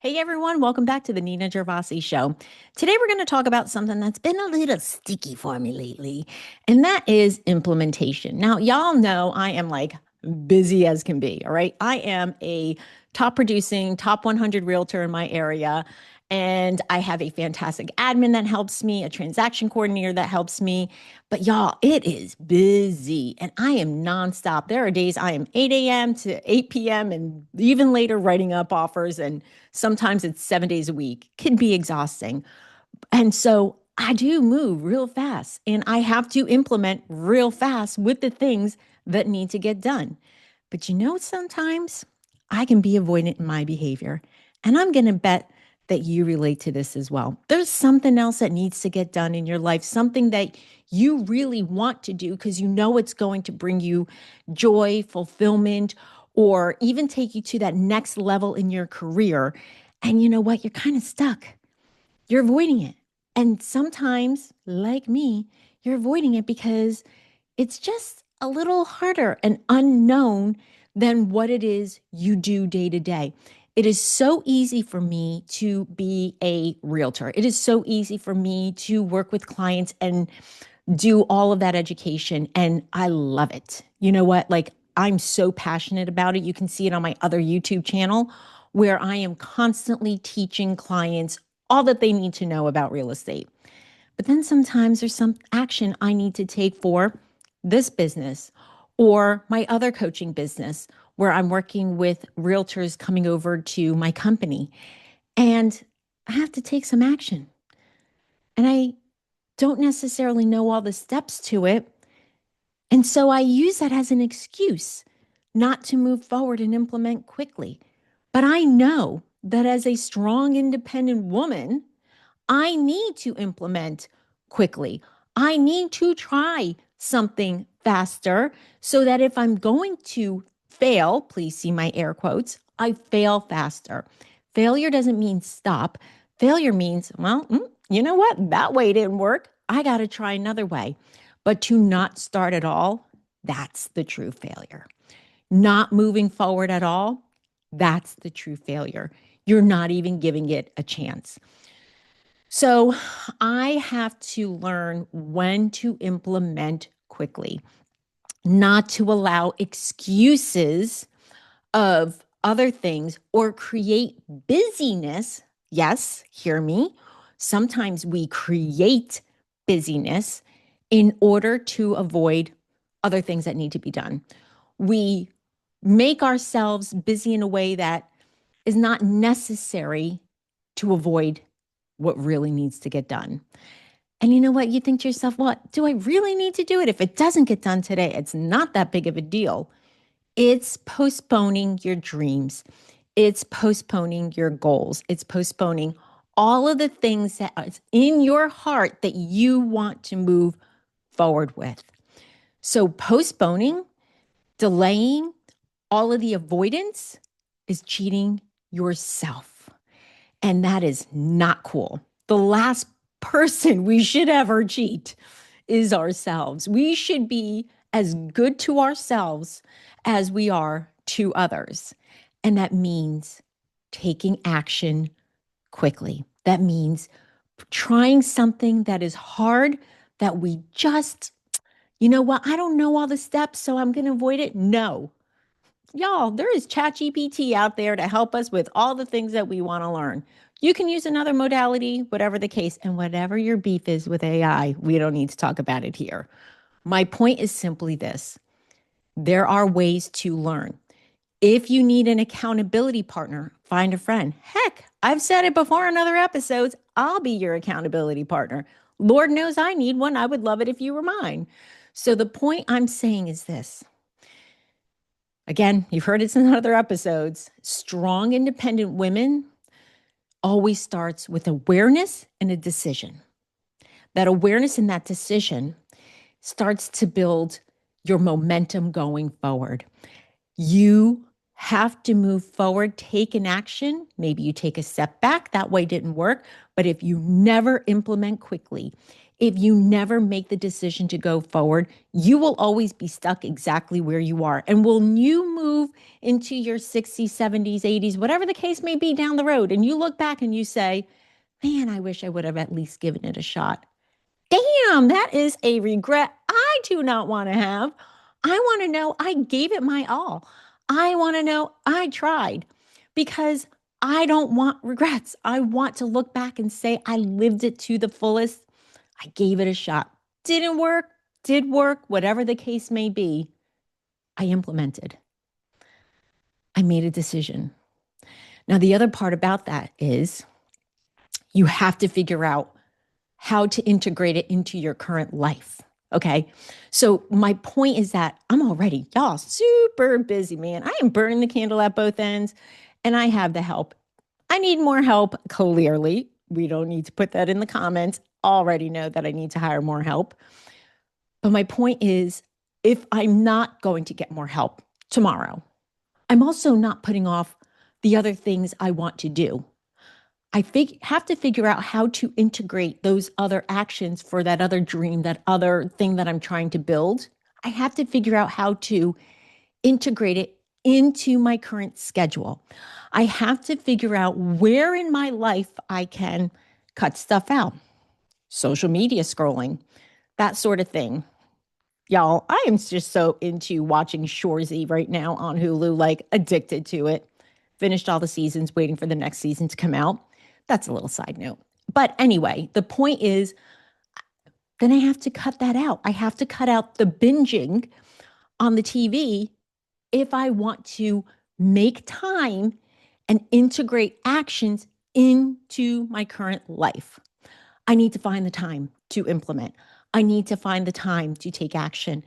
Hey everyone, welcome back to the Nina Gervase Show. Today we're going to talk about something that's been a little sticky for me lately, and that is implementation. Now, y'all know I am like busy as can be, all right? I am a top producing, top 100 realtor in my area, and I have a fantastic admin that helps me, a transaction coordinator that helps me. But y'all, it is busy and I am nonstop. There are days I am 8 a.m. to 8 p.m. and even later writing up offers, and sometimes it's 7 days a week. Can be exhausting. And so I do move real fast and I have to implement real fast with the things that need to get done. But sometimes I can be avoidant in my behavior. And I'm going to bet that you relate to this as well. There's something else that needs to get done in your life, something that you really want to do because you know it's going to bring you joy, fulfillment, or even take you to that next level in your career. And you know what? You're kind of stuck. You're avoiding it. And sometimes, like me, you're avoiding it because it's just a little harder and unknown than what it is you do day to day. It is so easy for me to be a realtor. It is so easy for me to work with clients and do all of that education. And I love it. You know what? Like, I'm so passionate about it. You can see it on my other YouTube channel where I am constantly teaching clients all that they need to know about real estate. But then sometimes there's some action I need to take for this business or my other coaching business where I'm working with realtors coming over to my company. And I have to take some action. And I don't necessarily know all the steps to it. And so I use that as an excuse not to move forward and implement quickly. But I know that as a strong, independent woman, I need to implement quickly. I need to try something faster so that if I'm going to fail, please see my air quotes, I fail faster. Failure doesn't mean stop. Failure means, well, you know what? That way didn't work. I got to try another way. But to not start at all, that's the true failure. Not moving forward at all, that's the true failure. You're not even giving it a chance. So I have to learn when to implement quickly, not to allow excuses of other things or create busyness. Yes, hear me. Sometimes we create busyness in order to avoid other things that need to be done. We make ourselves busy in a way that is not necessary to avoid what really needs to get done. And you know what? You think to yourself, what? Do I really need to do it? If it doesn't get done today, it's not that big of a deal. It's postponing your dreams. It's postponing your goals. It's postponing all of the things that are in your heart that you want to move forward with. So postponing, delaying, all of the avoidance is cheating yourself. And that is not cool. The last person we should ever cheat is ourselves. We should be as good to ourselves as we are to others. And that means taking action quickly. That means trying something that is hard that we just, you know what, I don't know all the steps, so I'm going to avoid it. No, y'all, there is ChatGPT out there to help us with all the things that we want to learn. You can use another modality, whatever the case, and whatever your beef is with AI, we don't need to talk about it here. My point is simply this: there are ways to learn. If you need an accountability partner, find a friend. Heck, I've said it before in other episodes, I'll be your accountability partner. Lord knows I need one. I would love it if you were mine. So the point I'm saying is this. Again, you've heard it in other episodes. Strong, independent women always starts with awareness and a decision. That awareness and that decision starts to build your momentum going forward. You have to move forward, take an action. Maybe you take a step back. That way didn't work. But if you never implement quickly, If you never make the decision to go forward, you will always be stuck exactly where you are. And when you move into your 60s, 70s, 80s, whatever the case may be down the road, and you look back and you say, man, I wish I would have at least given it a shot. Damn, that is a regret I do not want to have. I want to know I gave it my all. I want to know I tried because I don't want regrets. I want to look back and say I lived it to the fullest. I gave it a shot. Didn't work, did work, whatever the case may be. I implemented. I made a decision. Now, the other part about that is you have to figure out how to integrate it into your current life. Okay. So my point is that I'm already, y'all, super busy, man. I am burning the candle at both ends and I have the help. I need more help, clearly. We don't need to put that in the comments. Already know that I need to hire more help. But my point is, if I'm not going to get more help tomorrow, I'm also not putting off the other things I want to do. I have to figure out how to integrate those other actions for that other dream, that other thing that I'm trying to build. I have to figure out how to integrate it into my current schedule. I have to figure out where in my life I can cut stuff out. Social media scrolling, that sort of thing. Y'all, I am just so into watching Shoresy right now on Hulu, like addicted to it. Finished all the seasons, waiting for the next season to come out. That's a little side note. But anyway, the point is, then I have to cut that out. I have to cut out the binging on the TV if I want to make time and integrate actions into my current life. I need to find the time to implement. I need to find the time to take action.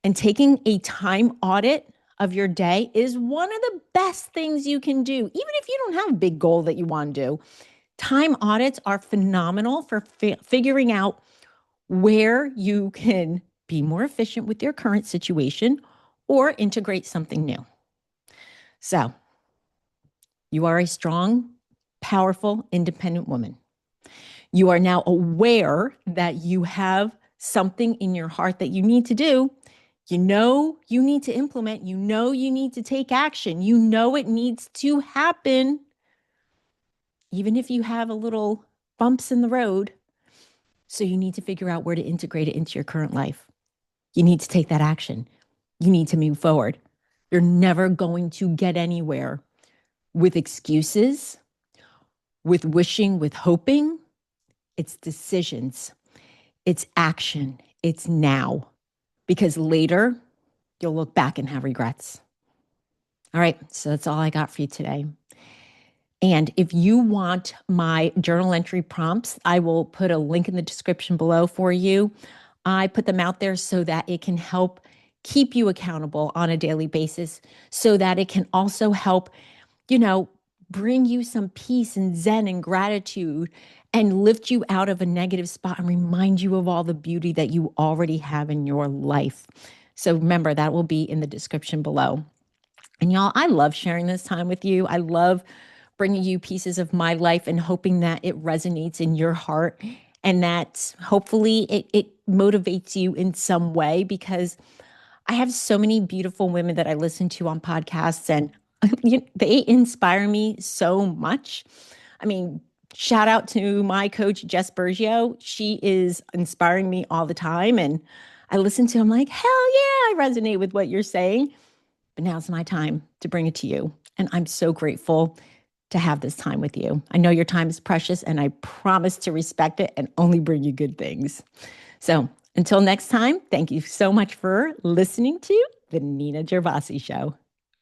And taking a time audit of your day is one of the best things you can do, even if you don't have a big goal that you want to do. Time audits are phenomenal for figuring out where you can be more efficient with your current situation or integrate something new. So, you are a strong, powerful, independent woman. You are now aware that you have something in your heart that you need to do. You know you need to implement. You know you need to take action. You know it needs to happen. Even if you have a little bumps in the road. So you need to figure out where to integrate it into your current life. You need to take that action. You need to move forward. You're never going to get anywhere with excuses, with wishing, with hoping. It's decisions. It's action. It's now. Because later, you'll look back and have regrets. All right, so that's all I got for you today. And if you want my journal entry prompts, I will put a link in the description below for you. I put them out there so that it can help keep you accountable on a daily basis, so that it can also help, bring you some peace and zen and gratitude and lift you out of a negative spot and remind you of all the beauty that you already have in your life. So remember, that will be in the description below. And y'all, I love sharing this time with you. I love bringing you pieces of my life and hoping that it resonates in your heart and that hopefully it motivates you in some way, because I have so many beautiful women that I listen to on podcasts and they inspire me so much. I mean, shout out to my coach, Jess Bergio. She is inspiring me all the time. And I listen to, I'm like, hell yeah, I resonate with what you're saying. But now's my time to bring it to you. And I'm so grateful to have this time with you. I know your time is precious, and I promise to respect it and only bring you good things. So until next time, thank you so much for listening to The Nina Gervase Show.